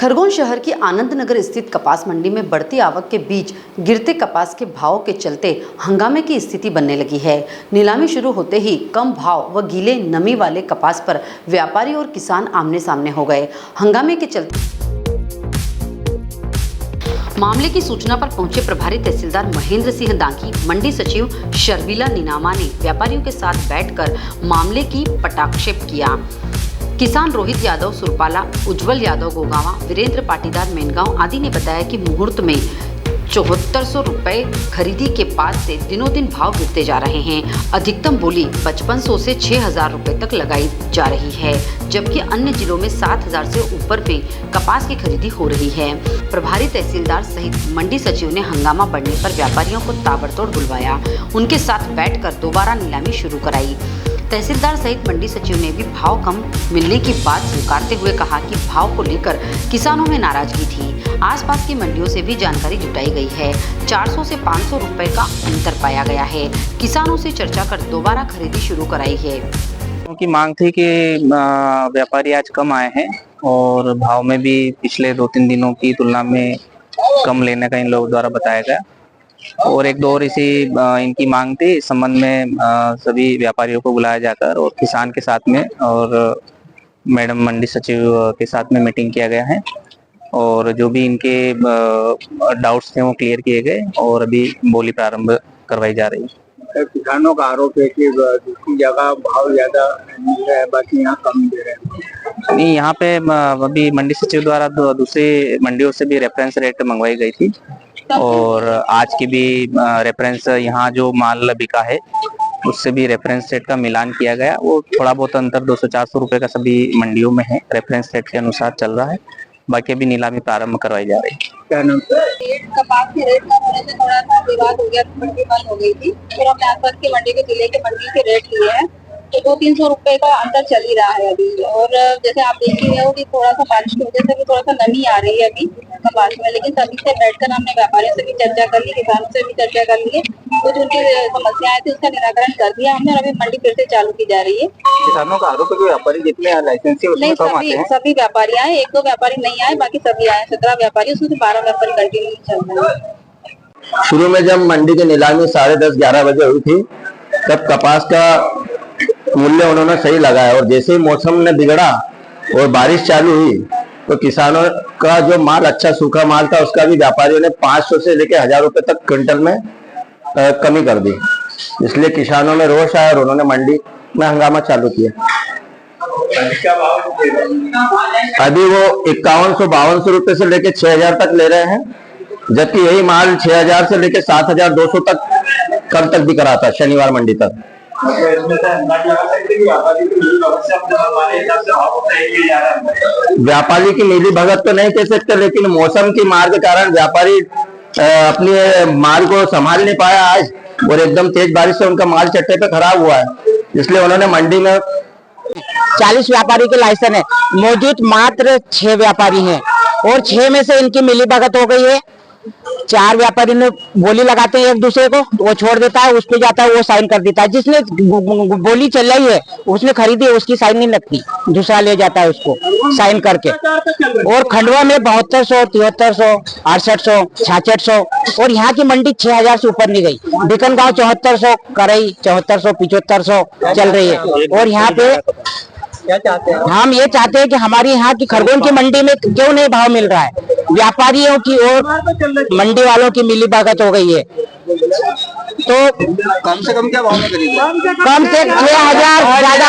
खरगोन शहर की आनंद नगर स्थित कपास मंडी में बढ़ती आवक के बीच गिरते कपास के भाव के चलते हंगामे की स्थिति बनने लगी है। नीलामी शुरू होते ही कम भाव व गीले नमी वाले कपास पर व्यापारी और किसान आमने सामने हो गए। हंगामे के चलते मामले की सूचना पर पहुंचे प्रभारी तहसीलदार महेंद्र सिंह दांगी, मंडी सचिव शर्मिला नीनामा ने व्यापारियों के साथ बैठकर मामले की पटाक्षेप किया। किसान रोहित यादव सुरपाला, उज्जवल यादव गोगावा, वीरेंद्र पाटीदार मेनगांव आदि ने बताया कि मुहूर्त में 7400 रुपए खरीदी के बाद से दिनों दिन भाव गिरते जा रहे हैं। अधिकतम बोली 5500 से 6000 रुपए तक लगाई जा रही है, जबकि अन्य जिलों में 7000 से ऊपर पे कपास की खरीदी हो रही है। प्रभारी तहसीलदार सहित मंडी सचिव ने हंगामा बढ़ने पर व्यापारियों को ताबड़तोड़ बुलवाया, उनके साथ बैठकर दोबारा नीलामी शुरू कराई। तहसीलदार सहित मंडी सचिव ने भी भाव कम मिलने की बात स्वीकारते हुए कहा कि भाव को लेकर किसानों में नाराजगी थी। आसपास की मंडियों से भी जानकारी जुटाई गई है। 400 से 500 रुपए का अंतर पाया गया है। किसानों से चर्चा कर दोबारा खरीदी शुरू कराई है। उनकी मांग थी कि व्यापारी आज कम आए हैं और भाव में भी पिछले 2-3 दिनों की तुलना में कम लेने का इन लोगों द्वारा बताया गया और एक दो और इसी इनकी मांग थी। इस संबंध में सभी व्यापारियों को बुलाया जाकर और किसान के साथ में और मैडम मंडी सचिव के साथ में मीटिंग किया गया है और जो भी इनके डाउट्स थे वो क्लियर किए गए और अभी बोली प्रारंभ करवाई जा रही है। किसानों का आरोप है कि दूसरी जगह भाव ज्यादा मिल रहा है, बाकी यहाँ कम दे रहे हैं। नहीं, यहाँ पे अभी मंडी सचिव द्वारा दूसरी मंडियों से भी रेफरेंस रेट मंगवाई गई थी और आज की भी रेफरेंस यहाँ जो माल बिका है उससे भी रेफरेंस रेट का मिलान किया गया। वो थोड़ा बहुत अंतर 200-400 रुपए का सभी मंडियों में है, रेफरेंस रेट के अनुसार चल रहा है। बाकी अभी नीलामी प्रारंभ करवाई जा रही है। क्या नाम? कपास के रेट कम होने से थोड़ा सा विवाद हो गया, मंडी बंद हो गई थी। फिर हमने आसपास के मंडी के जिले के मंडी के रेट लिए हैं तो 200-300 रुपए का अंतर चल ही रहा है अभी। और जैसे आप देख ही रहे हो कि थोड़ा सा बारिश की वजह से भी थोड़ा सा नमी आ रही है अभी कपास में, लेकिन सभी से बैठकर हमने व्यापारियों से भी चर्चा कर ली, किसानों से भी चर्चा कर ली। कुछ उनकी समस्याएं थी उसका निराकरण कर दिया हमने और अभी मंडी फिर से चालू की जा रही है। किसानों का आरोप है कि व्यापारी जितने लाइसेंसी उसमें कम आते हैं। सभी व्यापारी आए, 1-2 व्यापारी नहीं आए, बाकी सभी आए। 17 व्यापारी, उसमें 12 व्यापारी कंटिन्यू चल रहे हैं। शुरू में जब मंडी की नीलामी 10:30-11 बजे हुई थी तब कपास का मूल्य उन्होंने सही लगाया और जैसे ही मौसम ने बिगड़ा और बारिश चालू हुई तो किसानों का जो माल अच्छा सूखा माल था उसका भी व्यापारियों ने 500 से लेकर 1000 रुपए तक क्विंटल में कमी कर दी। इसलिए किसानों में रोष आया और उन्होंने मंडी में हंगामा चालू किया। अभी वो 5100-5200 रुपए से लेकर 6000 तक ले रहे हैं, जबकि यही माल 6000 से लेकर 7200 तक कल तक बिक रहा था, शनिवार मंडी तक। व्यापारी की मिली भगत तो नहीं कह सकते, लेकिन मौसम की मार के कारण व्यापारी अपने माल को संभाल नहीं पाया आज और एकदम तेज बारिश से उनका माल चट्टे पे खराब हुआ है, इसलिए उन्होंने मंडी में 40 व्यापारी के लाइसेंस है, मौजूद मात्र 6 व्यापारी हैं और 6 में से इनकी मिली भगत हो गई है। 4 व्यापारी ने बोली लगाते हैं एक दूसरे को, वो छोड़ देता है, उस पे जाता है, वो साइन कर देता है। जिसने बोली चल रही है उसने खरीदी है, उसकी साइन नहीं लगती, दूसरा ले जाता है उसको साइन करके। और खंडवा में 7200, 7300, 6800, 6600 और यहाँ की मंडी 6000 से ऊपर नहीं गई। बिकनगांव 7400, करई 7400, 7500 चल रही है। और यहाँ पे क्या चाहते हैं? हम ये चाहते हैं कि हमारी यहाँ की खरगोन की मंडी में क्यों नहीं भाव मिल रहा है। व्यापारियों की और मंडी वालों की मिली भगत हो गई है। तो कम से कम क्या भाव में खरीदे? कम से 6000 ज्यादा,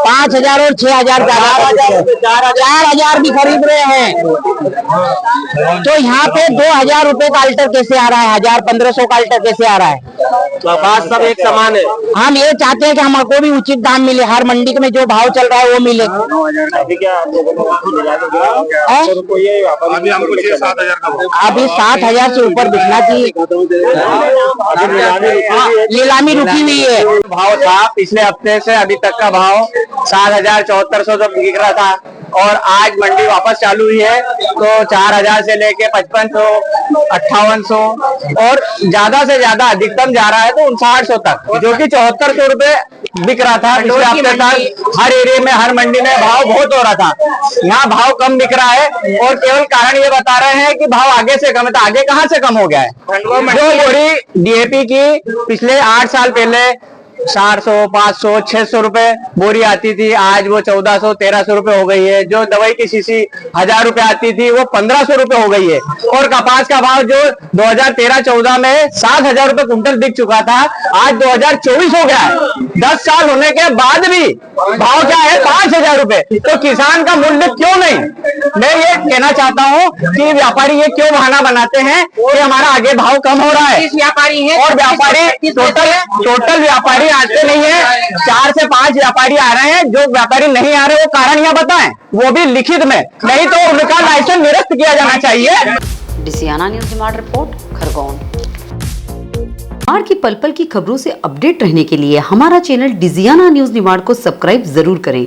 5000 और 6000 4000 भी खरीद रहे हैं। तो यहाँ पे 2000 रुपए का अल्टर कैसे आ रहा है, 1000-1500 का अल्टर कैसे आ रहा है? बात सब एक समान है। हम ये चाहते हैं कि हमको भी उचित दाम मिले, हर मंडी में जो भाव चल रहा है वो मिले। अभी 7000 से ऊपर बिकना चाहिए। नीलामी रुकी हुई है। भाव था पिछले हफ्ते से अभी तक का भाव 7000-7400 जब बिक रहा था और आज मंडी वापस चालू हुई है तो 4000 से लेके 5500, 5800 और ज्यादा से ज्यादा अधिकतम जा रहा है तो 5900 तक, जो कि 7400 रुपए बिक रहा था पिछले हफ्ते तक। हर एरिया में, हर मंडी में भाव बहुत हो रहा था, यहाँ भाव कम बिक रहा है और केवल कारण ये बता रहे हैं कि भाव आगे से कम है। तो आगे कहाँ से कम हो गया है? जो बोरी डीएपी की पिछले 8 साल पहले 400, 500, 600 रुपए बोरी आती थी, आज वो 1400, 1300 रुपए हो गई है। जो दवाई की शीशी 1000 रुपए आती थी वो 1500 रुपए हो गई है। और कपास का भाव जो 2013-14 में 7000 रुपए कुंटल बिक चुका था, आज 2024 हो गया है। 10 साल होने के बाद भी भाव क्या है? 5000 रुपए। तो किसान का मूल्य क्यों नहीं? मैं ये कहना चाहता हूँ कि व्यापारी ये क्यों बहाना बनाते हैं कि हमारा आगे भाव कम हो रहा है। व्यापारी है और व्यापारी टोटल व्यापारी आते नहीं है, 4 से 5 व्यापारी आ रहे हैं। जो व्यापारी नहीं आ रहे वो कारण यहाँ बताएं, वो भी लिखित में, नहीं तो उनका लाइसेंस निरस्त किया जाना चाहिए। डिसियाना news demand report, Khargone. Nimar की पल पल की खबरों से अपडेट रहने के लिए हमारा चैनल डिसियाना न्यूज निमाड़ को सब्सक्राइब जरूर करें।